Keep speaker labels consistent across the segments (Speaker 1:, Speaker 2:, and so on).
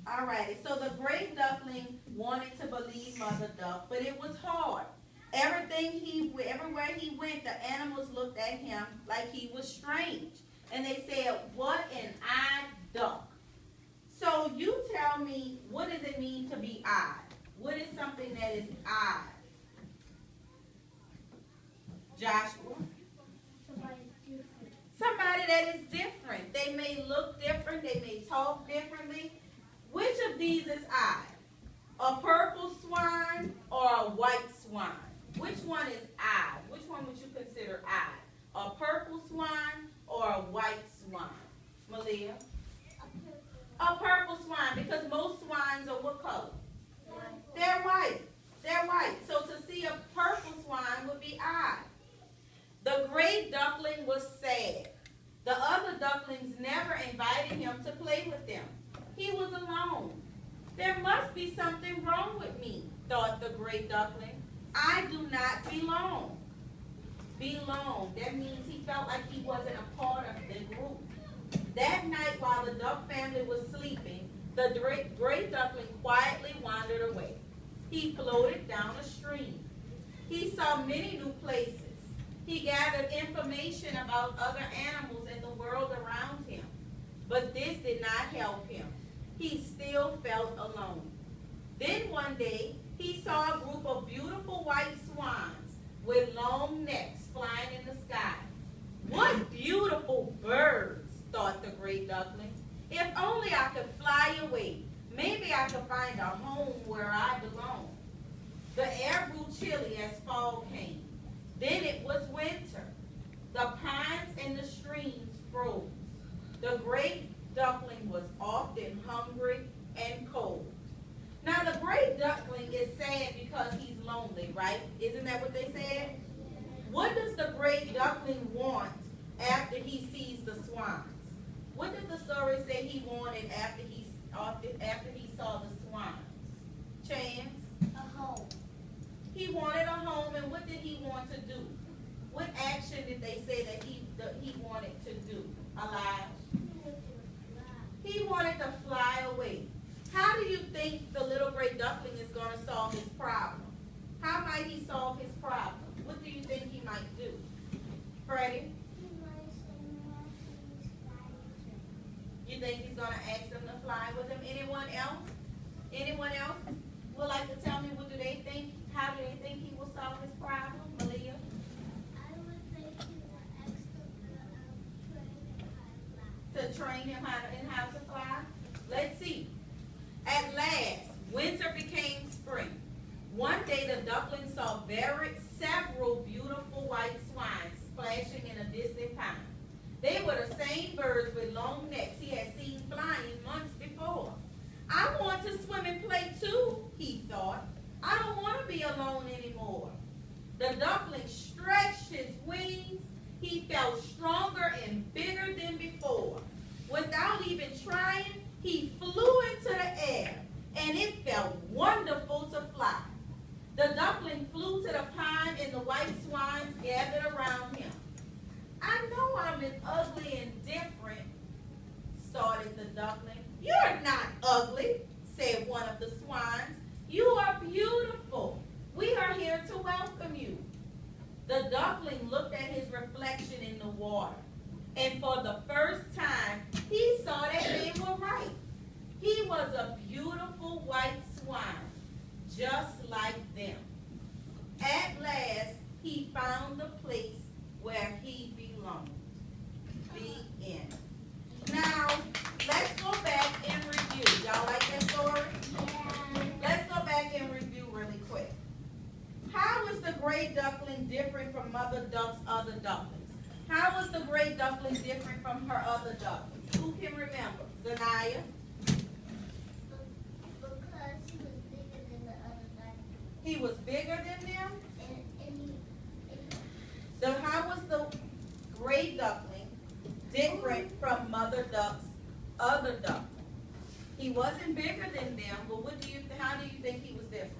Speaker 1: Alrighty, so the gray duckling wanted to believe Mother Duck, but it was hard. Everywhere he went, the animals looked at him like he was strange. And they said, "What an odd duck." So you tell me, what does it mean to be odd? What is something that is odd? Joshua? Somebody that is different. They may look different. They may talk differently. Which of these is odd? A purple swan or a white swan? Which one is odd? Which one would you consider odd? A purple swan or a white swan? Malia? A purple swan, because most swans are what color? They're white. They're white. So to see a purple swan would be odd. The gray duckling was sad. The other ducklings never invited him to play with them. He was alone. There must be something wrong with me, thought the gray duckling. I do not belong. Belong. That means he felt like he wasn't a part of the group. That night, while the duck family was sleeping, the gray duckling quietly wandered away. He floated down a stream. He saw many new places. He gathered information about other animals in the world around him. But this did not help him. He still felt alone. Then one day, he saw a group of beautiful white swans with long necks flying in the sky. What beautiful birds, thought the gray duckling. If only I could fly away. Maybe I could find a home where I belong. The air grew chilly as fall came. Then it was winter. The pines and the streams froze. The gray duckling was often hungry and cold. Now the gray duckling is sad because he's lonely, right? Isn't that what they said? What does the gray duckling want after he sees the swans? What did the story say he wanted after he saw the swans? Chance?
Speaker 2: A home.
Speaker 1: He wanted a home, and what did he want to do? What action did they say that he wanted to do? Elijah? He wanted to fly away. How do you think the little gray duckling is going to solve his problem? How might he solve his problem? What do you think he might do? Freddie? You think he's going to ask them to fly with him? Anyone else? Anyone else would like to tell me what do they think? How do they think he will solve his problem? Malia?
Speaker 2: I would think he would ask them to train him how to fly.
Speaker 1: To train him how to fly? Let's see. At last, winter became spring. One day the duckling saw several beautiful white swans splashing in a distant pond. They were the same birds with long necks he had seen flying months before. I want to swim and play too, he thought. I don't want to be alone anymore. The duckling stretched his wings. He felt stronger and bigger than before. Without even trying, he flew into the air, and it felt wonderful to fly. The duckling flew to the pond, and the white swans gathered around him. I know I'm as ugly and different, started the duckling. You're not ugly, said one of the swans. You are beautiful. We are here to welcome you. The duckling looked at his reflection in the water, and for the first time, he saw that they were right. He was a beautiful white swan, just like them. At last, he found the place where he belonged. The end. Now, let's go back and review. Y'all like that story?
Speaker 2: Yeah.
Speaker 1: Let's go back and review really quick. How is the gray duckling different from Mother Duck's other ducklings? How was the gray duckling different from her other ducklings? Who can remember? Zanaya?
Speaker 2: Because he was bigger than the other ducklings.
Speaker 1: He was bigger than them?
Speaker 2: And
Speaker 1: How was the gray duckling different from Mother Duck's other duckling? He wasn't bigger than them, but how do you think he was different?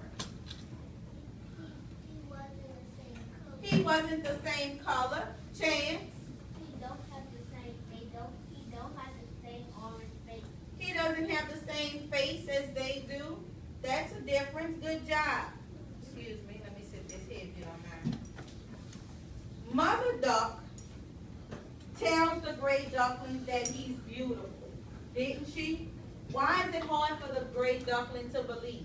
Speaker 2: he wasn't the same color.
Speaker 1: He wasn't the same color. Chance?
Speaker 2: He don't have the same orange face.
Speaker 1: He doesn't have the same face as they do. That's a difference. Good job. Excuse me, let me sit this here if you don't mind. Mother duck tells the gray duckling that he's beautiful, didn't she? Why is it hard for the gray duckling to believe?